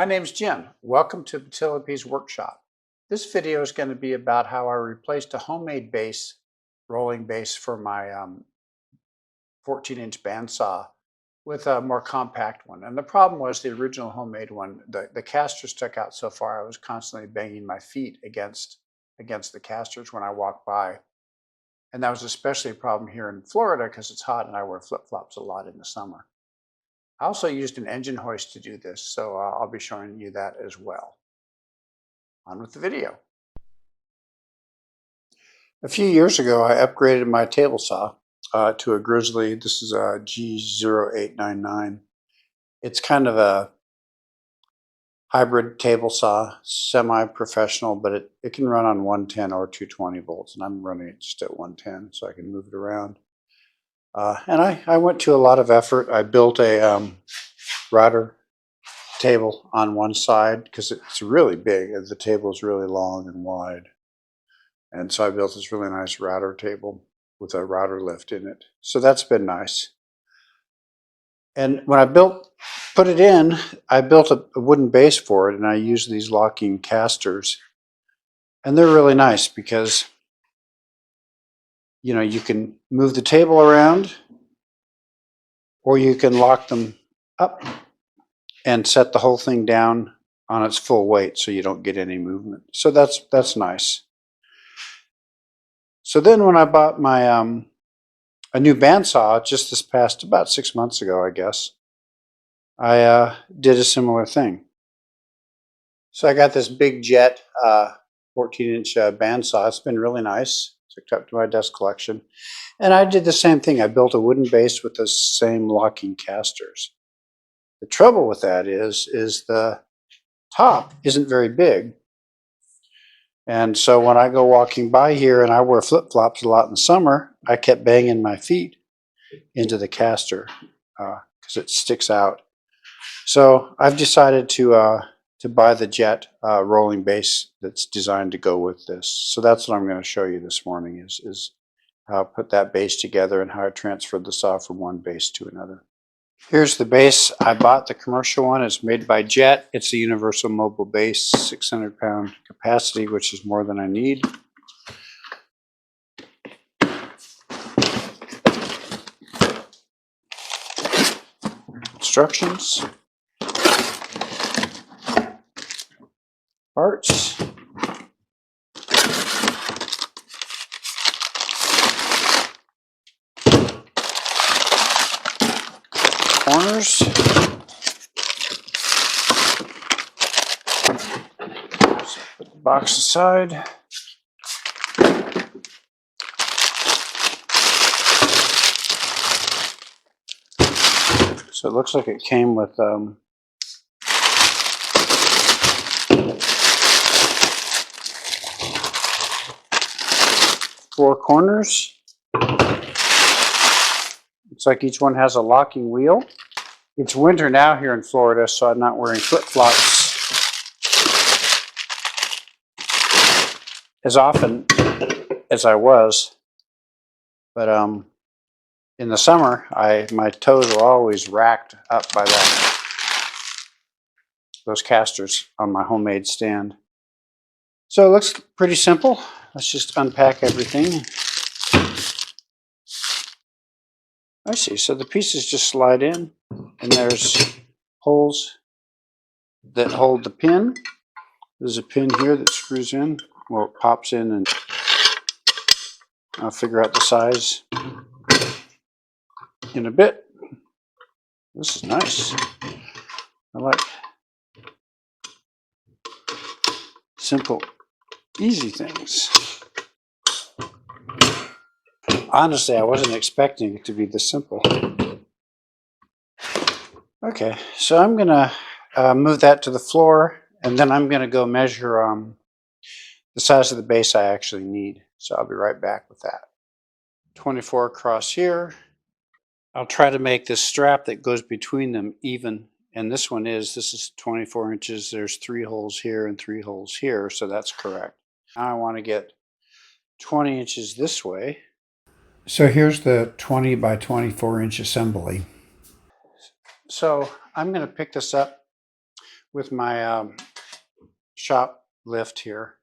My name's Jim. Welcome to Batilipi's workshop. This video is going to be about how I replaced a homemade base, rolling base for my 14-inch bandsaw with a more compact one. And the problem was the original homemade one, the castors stuck out so far I was constantly banging my feet against the castors when I walked by. And that was especially a problem here in Florida because it's hot and I wear flip-flops a lot in the summer. I also used an engine hoist to do this, so I'll be showing you that as well. On with the video. A few years ago, I upgraded my table saw to a Grizzly. This is a G0899. It's kind of a hybrid table saw, semi-professional, but it can run on 110 or 220 volts, and I'm running it just at 110 so I can move it around. And I went to a lot of effort. I built a router table on one side because it's really big. The table is really long and wide. And so I built this really nice router table with a router lift in it. So that's been nice. And when I put it in, I built a wooden base for it, and I used these locking castors. And they're really nice because you can move the table around, or you can lock them up and set the whole thing down on its full weight so you don't get any movement. So that's nice. So then when I bought my a new bandsaw just this past about 6 months ago, I guess, I did a similar thing. So I got this big jet 14-inch bandsaw. It's been really nice. It's hooked up to my desk collection. And I did the same thing. I built a wooden base with the same locking castors. The trouble with that is the top isn't very big. And so when I go walking by here, and I wear flip-flops a lot in the summer, I kept banging my feet into the caster because it sticks out. So I've decided to buy the jet rolling base that's designed to go with this. So that's what I'm going to show you this morning is how I put that base together and how I transferred the saw from one base to another. Here's the base. I bought the commercial one. It's made by Jet. It's a universal mobile base, 600-pound capacity, which is more than I need. Instructions. Parts. Corners. Put the box aside. So it looks like it came with 4 corners. Looks like each one has a locking wheel. It's winter now here in Florida, so I'm not wearing flip-flops as often as I was. But in the summer, my toes are always racked up by those castors on my homemade stand. So it looks pretty simple. Let's just unpack everything. I see. So the pieces just slide in, and there's holes that hold the pin. There's a pin here that screws in. Well, it pops in, and I'll figure out the size in a bit. This is nice. I like simple, easy things. Honestly, I wasn't expecting it to be this simple. Okay, so I'm going to move that to the floor, and then I'm going to go measure the size of the base I actually need. So I'll be right back with that. 24 across here. I'll try to make this strap that goes between them even. And this is 24 inches. There's 3 holes here and 3 holes here, so that's correct. Now I want to get 20 inches this way. So here's the 20 by 24 inch assembly. So I'm going to pick this up with my shop lift here.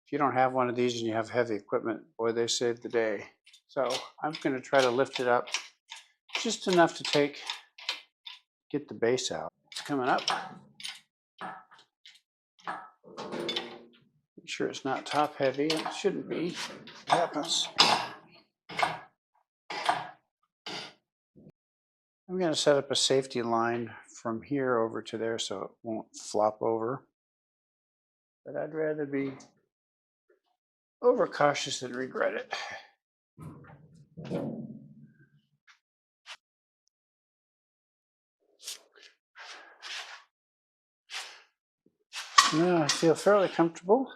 If you don't have one of these and you have heavy equipment, boy, they save the day. So I'm going to try to lift it up just enough to get the base out. It's coming up. Make sure it's not top heavy. It shouldn't be. It happens. I'm going to set up a safety line from here over to there so it won't flop over. But I'd rather be overcautious than regret it. Now I feel fairly comfortable.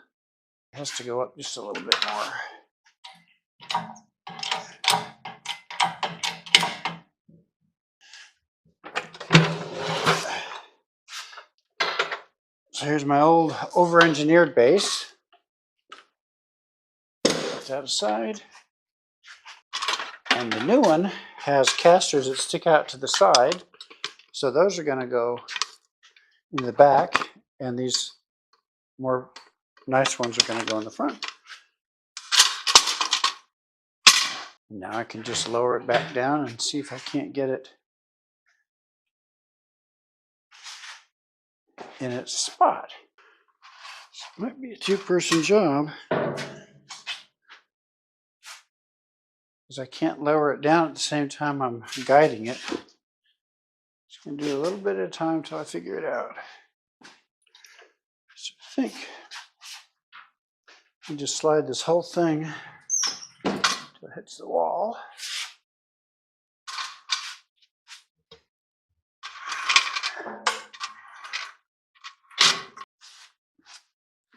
It has to go up just a little bit more. So here's my old over-engineered base. Put that aside. And the new one has castors that stick out to the side. So those are going to go in the back, and these more nice ones are going to go in the front. Now I can just lower it back down and see if I can't get it in its spot. Might be a two-person job, because I can't lower it down at the same time I'm guiding it. Just going to do a little bit at a time until I figure it out. So I think you just slide this whole thing until it hits the wall.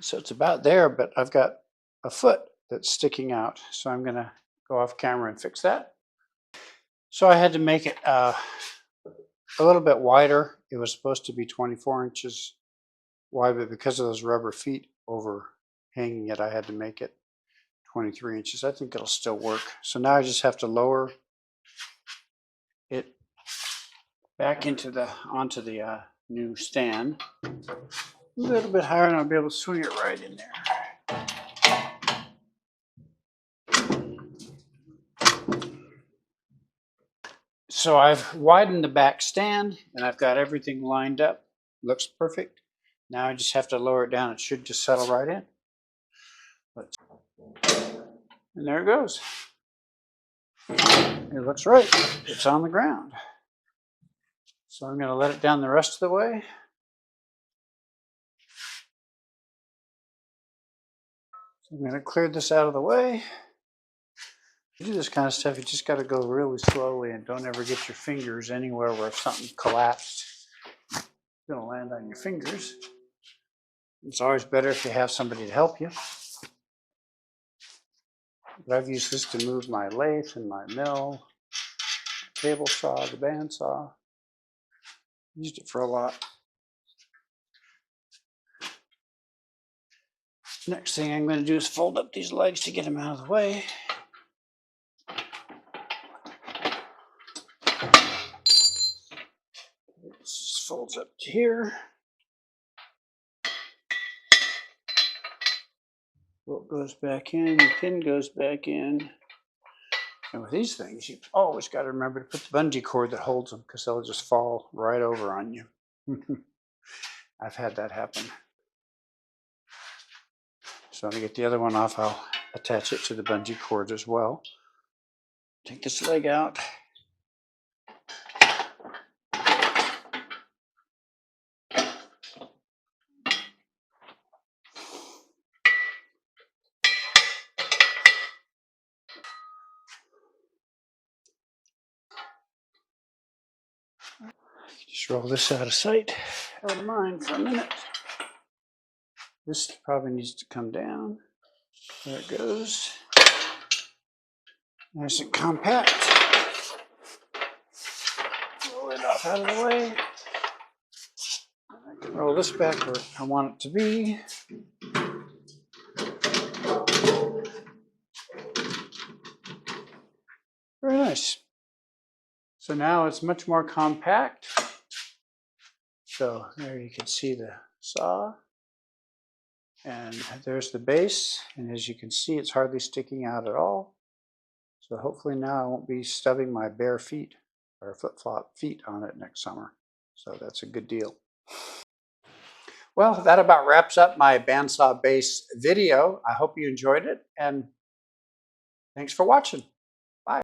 So it's about there, but I've got a foot that's sticking out. So I'm going to go off camera and fix that. So I had to make it a little bit wider. It was supposed to be 24 inches wide, but because of those rubber feet overhanging it, I had to make it 23 inches. I think it'll still work. So now I just have to lower it back onto the new stand. A little bit higher, and I'll be able to swing it right in there. So I've widened the back stand, and I've got everything lined up. Looks perfect. Now I just have to lower it down. It should just settle right in. And there it goes. It looks right. It's on the ground. So I'm going to let it down the rest of the way. So I'm going to clear this out of the way. To do this kind of stuff, you just got to go really slowly and don't ever get your fingers anywhere where if something collapsed, it's going to land on your fingers. It's always better if you have somebody to help you. But I've used this to move my lathe and my mill, table saw, the bandsaw. Used it for a lot. Next thing I'm going to do is fold up these legs to get them out of the way. This folds up to here. Bolt goes back in, the pin goes back in. And with these things, you've always got to remember to put the bungee cord that holds them, because they'll just fall right over on you. I've had that happen. So to get the other one off, I'll attach it to the bungee cord as well. Take this leg out. Just roll this out of sight, out of mind for a minute. This probably needs to come down. There it goes. Nice and compact. Roll it off out of the way. I can roll this back where I want it to be. Very nice. So now it's much more compact. So there you can see the saw. And there's the base. And as you can see, it's hardly sticking out at all. So hopefully now I won't be stubbing my bare feet or flip-flop feet on it next summer. So that's a good deal. Well, that about wraps up my bandsaw base video. I hope you enjoyed it, and thanks for watching.